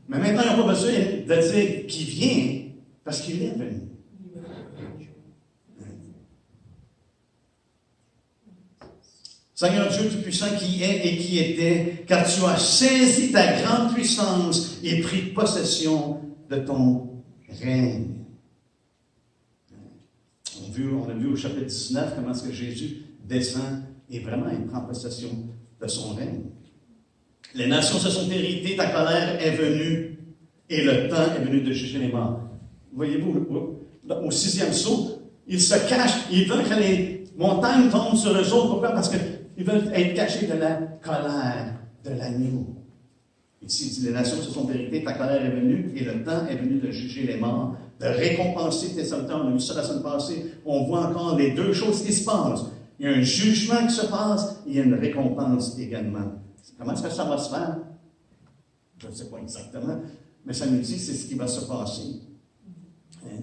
Mais maintenant, il n'y a pas besoin de dire qui vient, parce qu'il est venu. Seigneur Dieu Tout-Puissant qui est et qui était, car tu as saisi ta grande puissance et pris possession de ton règne. On a vu au chapitre 19 comment est-ce que Jésus descend et vraiment il prend possession de son règne. Les nations se sont irritées, ta colère est venue et le temps est venu de juger les morts. Voyez-vous, au 6e sceau, ils se cachent, ils veulent que les montagnes tombent sur eux autres. Pourquoi? Parce qu'ils veulent être cachés de la colère de l'agneau. Ici, il dit, les nations se sont irritées, ta colère est venue et le temps est venu de juger les morts, de récompenser tes serviteurs. On a vu ça la semaine passée. On voit encore les 2 choses qui se passent. Il y a un jugement qui se passe et il y a une récompense également. Comment est-ce que ça va se faire? Je ne sais pas exactement, mais ça nous dit c'est ce qui va se passer. Hein?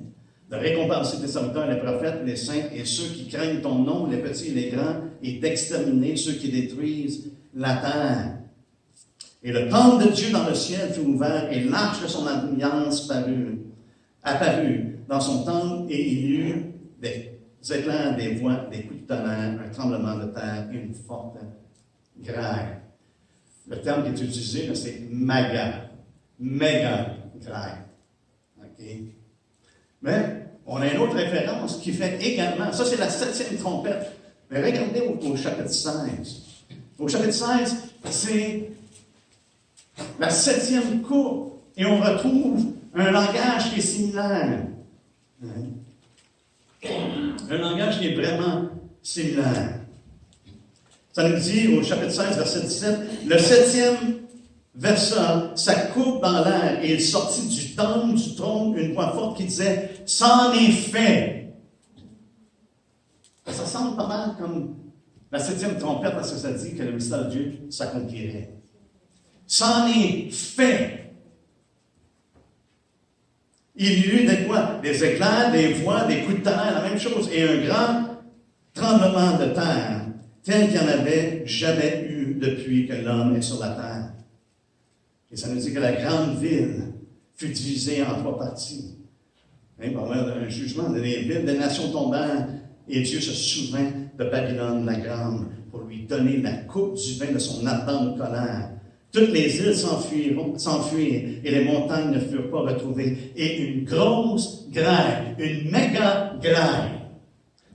De récompenser tes serviteurs, les prophètes, les saints et ceux qui craignent ton nom, les petits et les grands, et d'exterminer ceux qui détruisent la terre. Et le temple de Dieu dans le ciel fut ouvert, et l'arche de son alliance apparut dans son temple, et il y eut des éclairs, des voix, des coups de tonnerre, un tremblement de terre et une forte grêle. Le terme qui est utilisé, là, c'est méga grêle. OK? Mais on a une autre référence qui fait également, ça c'est la 7e trompette. Mais regardez au chapitre 16. Au chapitre 16, c'est la 7e coupe. Et on retrouve un langage qui est similaire. Un langage qui est vraiment similaire. Ça nous dit au chapitre 16, verset 17, le 7e verset, ça coupe dans l'air et il sortit du temple, du trône, une voix forte qui disait « C'en est fait ». Ça semble pas mal comme la 7e trompette parce que ça dit que le mystère de Dieu s'accomplirait. C'en est fait. Il y eut des quoi? Des éclairs, des voix, des coups de tonnerre, la même chose, et un grand tremblement de terre, tel qu'il n'y en avait jamais eu depuis que l'homme est sur la terre. Et ça nous dit que la grande ville fut divisée en 3 parties. Il va y avoir un jugement des villes, des nations tombèrent, et Dieu se souvint de Babylone la grande pour lui donner la coupe du vin de son ardente colère. Toutes les îles s'enfuirent et les montagnes ne furent pas retrouvées. Et une grosse grêle, une méga grêle.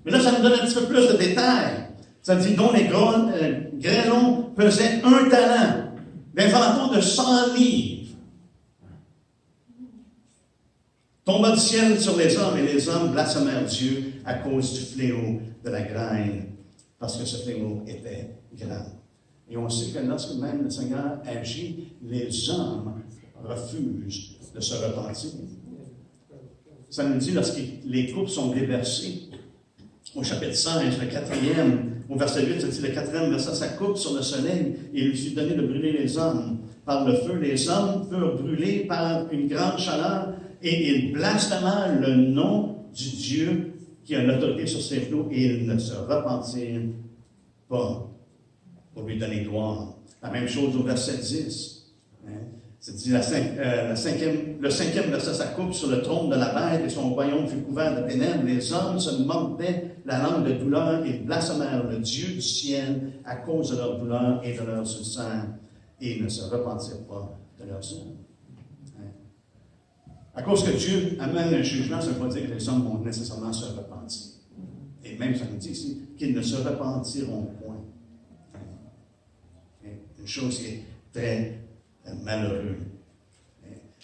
Mais là, ça nous donne un petit peu plus de détails. Ça dit dont les grêlons pesaient 1 talent, des ventons de 100 livres. Tomba du ciel sur les hommes, et les hommes blasphémèrent Dieu à cause du fléau de la grêle, parce que ce fléau était grand. Et on sait que lorsque même le Seigneur agit, les hommes refusent de se repentir. Ça nous dit, lorsque les coupes sont déversées, au chapitre 16, le 4e, au verset 8, ça dit le 4e verset, ça coupe sur le soleil, et il lui fut donné de brûler les hommes par le feu. Les hommes furent brûlés par une grande chaleur, et ils blasphémèrent le nom du Dieu qui a l'autorité sur ces flots, et ils ne se repentirent pas pour lui donner gloire. La même chose au verset 10. C'est dit le 5e verset, ça coupe sur le trône de la bête et son royaume fut couvert de ténèbres. Les hommes se mordaient la langue de douleur et blasphémèrent le Dieu du ciel à cause de leur douleur et de leurs ulcères. Et ils ne se repentirent pas de leurs œuvres. À cause que Dieu amène un jugement, ça ne veut pas dire que les hommes vont nécessairement se repentir. Et même, ça nous dit ici qu'ils ne se repentiront point. Une chose qui est très malheureuse.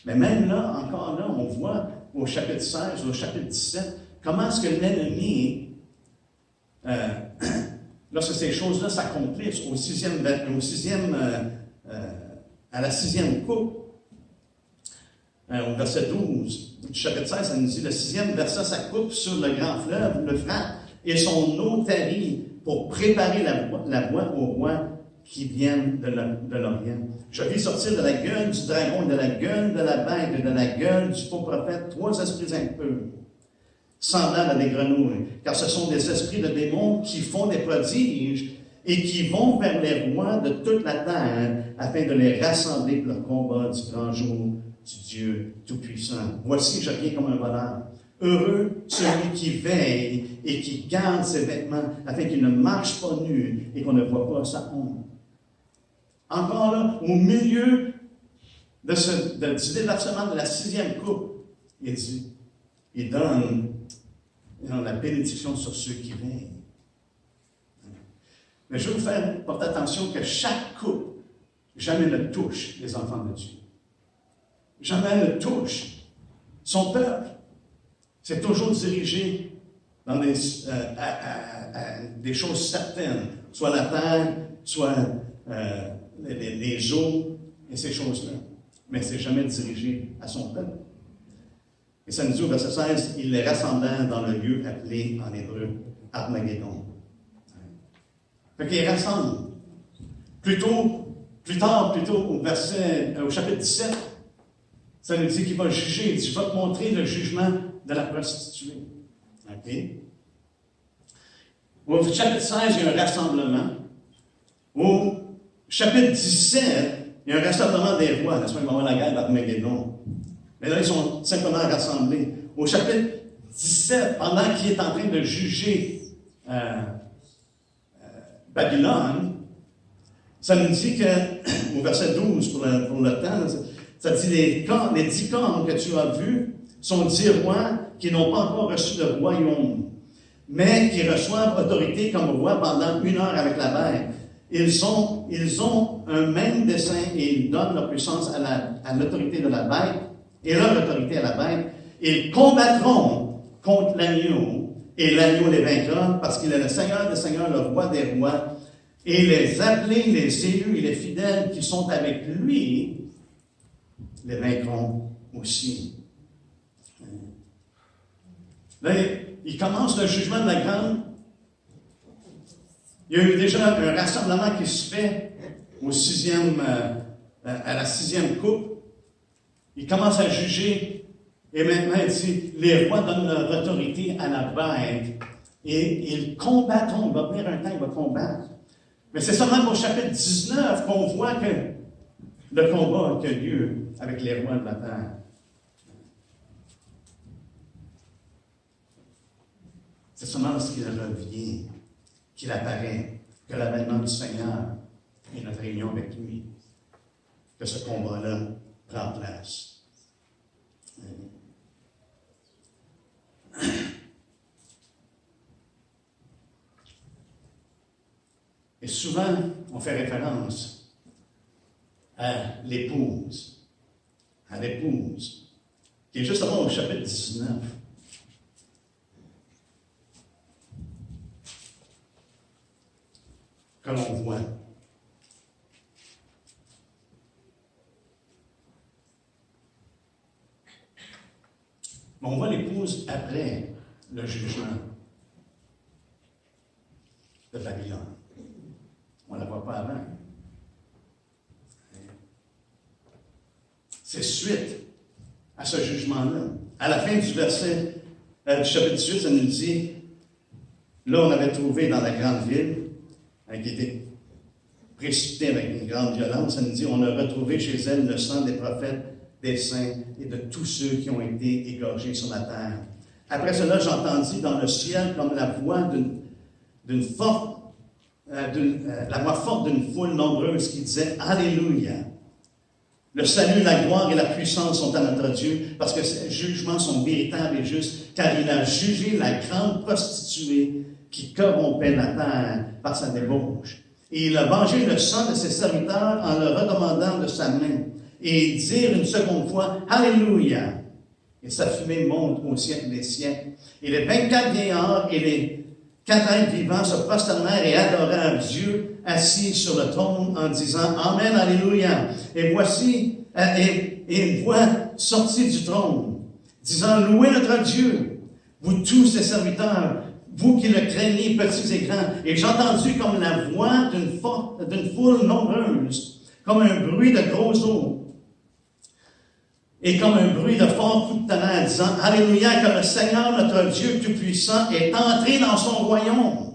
Mais même là, encore là, on voit au chapitre 16, au chapitre 17, comment est-ce que l'ennemi, lorsque ces choses-là s'accomplissent, à la 6e coupe, au verset 12 du chapitre 16, ça nous dit, le 6e verset, ça coupe sur le grand fleuve, l'Euphrate, et son eau tarit pour préparer la voie aux rois qui viennent de l'Orient. Je vis sortir de la gueule du dragon, de la gueule de la bête, et de la gueule du faux prophète, 3 esprits impurs, semblables à des grenouilles, car ce sont des esprits de démons qui font des prodiges et qui vont vers les rois de toute la terre afin de les rassembler pour le combat du grand jour du Dieu Tout-Puissant. Voici, je viens comme un voleur. Heureux celui qui veille et qui garde ses vêtements afin qu'il ne marche pas nu et qu'on ne voit pas sa honte. Encore là, au milieu du déversement de la 6e coupe, il dit, il donne la bénédiction sur ceux qui veillent. Mais je vais vous faire porter attention que chaque coupe jamais ne touche les enfants de Dieu. Jamais ne touche son peuple. C'est toujours dirigé dans des choses certaines, soit la terre, soit les eaux et ces choses-là. Mais c'est jamais dirigé à son peuple. Et ça nous dit au verset 16, il les rassemblèrent dans le lieu appelé en hébreu Armageddon. Fait qu'il les rassemble. Plus tard, au chapitre 17, ça nous dit qu'il va juger. Il dit, je vais te montrer le jugement de la prostituée. OK? Au chapitre 16, il y a un rassemblement. Au chapitre 17, il y a un rassemblement des rois. N'est-ce pas? Il va y avoir la guerre d'Armageddon. Mais là, ils sont simplement rassemblés. Au chapitre 17, pendant qu'il est en train de juger Babylone, ça nous dit que, au verset 12, pour le temps, ça dit les 10 cornes que tu as vus sont 10 rois qui n'ont pas encore reçu de royaume, mais qui reçoivent autorité comme roi pendant 1 heure avec la bête. Ils ont un même dessein et ils donnent leur puissance à l'autorité de la bête et leur autorité à la bête. Ils combattront contre l'agneau et l'agneau les vaincra parce qu'il est le Seigneur des seigneurs, le roi des rois. Et les appelés, les élus et les fidèles qui sont avec lui les vaincront aussi. Là, il commence le jugement de la grande. Il y a eu déjà un rassemblement qui se fait à la 6e coupe. Il commence à juger. Et maintenant, il dit, les rois donnent leur autorité à la bête. Et ils combattront. Il va venir un temps, il va combattre. Mais c'est seulement au chapitre 19 qu'on voit que le combat a lieu avec les rois de la terre. C'est seulement lorsqu'il revient qu'il apparaît, que l'avènement du Seigneur et notre réunion avec lui, que ce combat-là prend place. Et souvent, on fait référence à l'épouse, qui est justement au chapitre 19. Que l'on voit. Mais on voit l'épouse après le jugement de Babylone. On ne la voit pas avant. C'est suite à ce jugement-là. À la fin du verset, du chapitre 18, ça nous dit, là on avait trouvé dans la grande ville, qui était précipitée avec une grande violence, ça nous dit, on a retrouvé chez elle le sang des prophètes, des saints et de tous ceux qui ont été égorgés sur la terre. Après cela, j'entendis dans le ciel comme la voix d'une forte, la voix forte d'une foule nombreuse qui disait « Alléluia! Le salut, la gloire et la puissance sont à notre Dieu, parce que ses jugements sont véritables et justes, car il a jugé la grande prostituée qui corrompait la terre par sa débauche. Et il a vengé le sang de ses serviteurs en le redemandant de sa main. Et dire une seconde fois « Alléluia! » Et sa fumée monte au siècle des siècles. Et les 24 vieillards et les 4 êtres vivants se prosternèrent et adorèrent Dieu assis sur le trône en disant « Amen, Alléluia! » Et voici, et une voix sortit du trône, disant « Louez notre Dieu, vous tous ses serviteurs, vous qui le craignez, petits et grands. » Et j'ai entendu comme la voix d'une foule nombreuse, comme un bruit de gros eaux, et comme un bruit de fort coup de tonnerre, disant « Alléluia, que le Seigneur, notre Dieu Tout-Puissant, est entré dans son royaume. »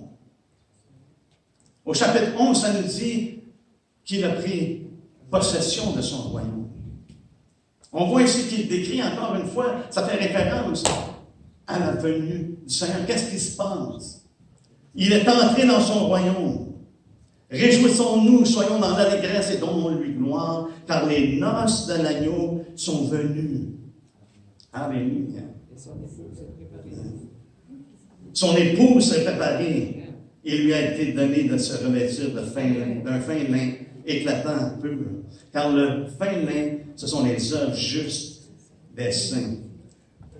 Au chapitre 11, ça nous dit qu'il a pris possession de son royaume. On voit ici qu'il décrit encore une fois, ça fait référence à la venue du Seigneur. Qu'est-ce qui se passe? Il est entré dans son royaume. Réjouissons-nous, soyons dans l'allégresse et donnons-lui gloire, car les noces de l'agneau sont venues. Alléluia. Son épouse s'est préparée. Il lui a été donné de se revêtir d'un fin lin éclatant, pur. Car le fin lin, ce sont les œuvres justes des saints.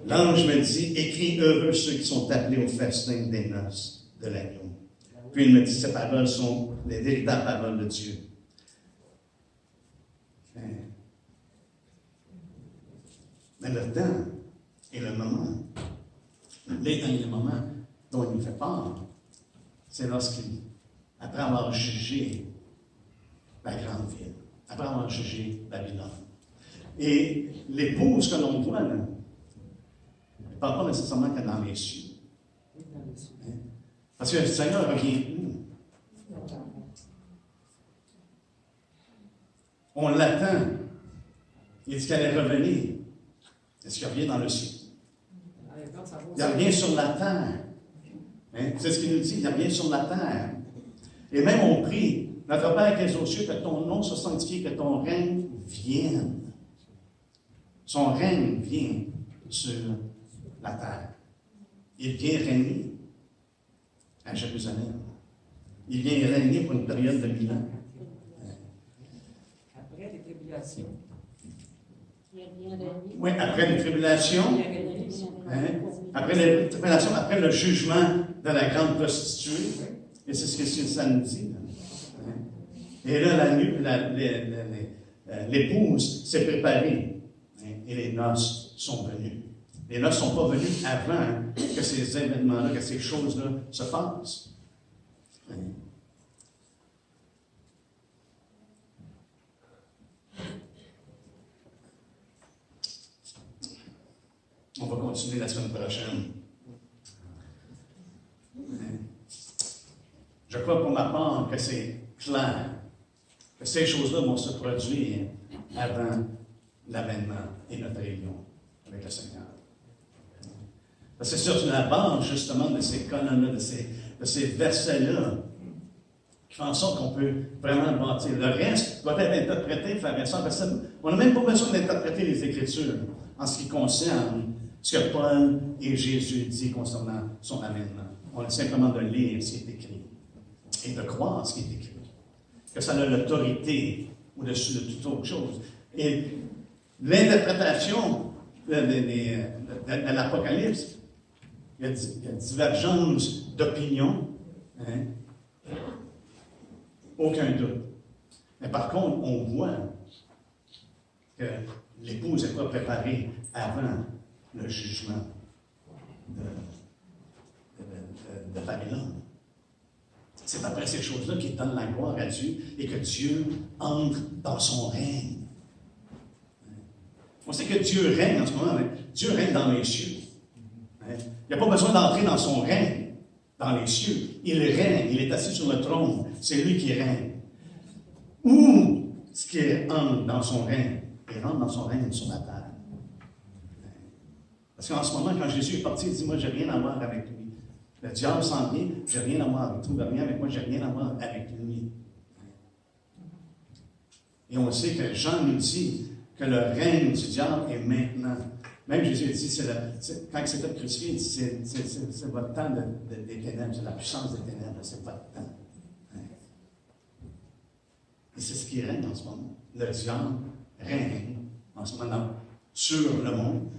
L'ange me dit, écris heureux ceux qui sont appelés au festin des noces de l'agneau. Puis il me dit, ces paroles sont les véritables paroles de Dieu. Mais le temps et le moment, les temps et le moment dont il nous fait peur, c'est lorsqu'il, après avoir jugé la grande ville, après avoir jugé Babylone. Et l'épouse que l'on voit là, elle ne parle pas nécessairement que dans les cieux. Parce que le Seigneur revient où? On l'attend. Il dit qu'elle est revenue. Est-ce qu'il revient dans le ciel? Il n'y a rien sur la terre. Hein? C'est ce qu'il nous dit, il n'y a rien sur la terre. Et même on prie, notre Père qui est aux cieux, que ton nom soit sanctifié, que ton règne vienne. Son règne vient sur la terre. Il vient régner à Jérusalem. Il vient régner pour une période de 1000 ans. Après les tribulations. Oui, après les tribulations. Hein? Après les tribulations, après le jugement de la grande prostituée. Et c'est ce que ça nous dit. Hein? Et là, l'épouse s'est préparée. Hein? Et les noces sont venues. Les noces ne sont pas venues avant que ces événements-là, que ces choses-là se passent. Hein? On va continuer la semaine prochaine. Je crois pour ma part que c'est clair que ces choses-là vont se produire avant l'avènement et notre réunion avec le Seigneur. Parce que c'est sur la base, justement, de ces colonnes-là, de ces versets-là, qui font en sorte qu'on peut vraiment bâtir. Le reste doit être interprété, frères et sœurs, parce qu'on n'a même pas besoin d'interpréter les Écritures en ce qui concerne ce que Paul et Jésus disent concernant son avènement. On a simplement de lire ce qui est écrit et de croire ce qui est écrit. Que ça a l'autorité au-dessus de toute autre chose. Et l'interprétation de l'Apocalypse, il y a divergence d'opinion, hein? Aucun doute. Mais par contre, on voit que l'épouse n'est pas préparée avant le jugement de Babylone. C'est après ces choses-là qu'il donne la gloire à Dieu et que Dieu entre dans son règne. On sait que Dieu règne en ce moment. Hein? Dieu règne dans les cieux. Hein? Il n'y a pas besoin d'entrer dans son règne, dans les cieux. Il règne, il est assis sur le trône. C'est lui qui règne. Où ce qui entre dans son règne? Il rentre dans son règne sur la terre. Parce qu'en ce moment, quand Jésus est parti, il dit, moi, je n'ai rien à voir avec lui. Le diable s'en vient, je n'ai rien à voir avec lui. Il ne trouve rien avec moi, je n'ai rien à voir avec lui. Et on sait que Jean nous dit que le règne du diable est maintenant. Même Jésus dit, quand il s'était crucifié, il dit, c'est votre temps des ténèbres, c'est la puissance des ténèbres, c'est votre temps. Et c'est ce qui règne en ce moment. Le diable règne en ce moment sur le monde.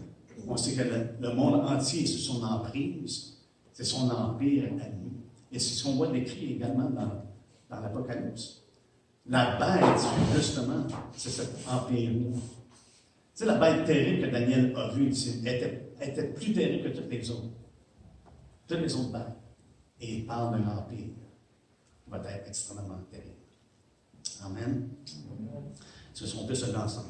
On sait que le monde entier est sous son emprise. C'est son empire à lui. Et c'est ce qu'on voit décrit également dans l'Apocalypse. La bête, justement, c'est cet empire-là. Tu sais, la bête terrible que Daniel a vue, était plus terrible que toutes les autres. Toutes les autres bêtes. Et il parle d'un empire qui va être extrêmement terrible. Amen. Ce sont tous ensemble.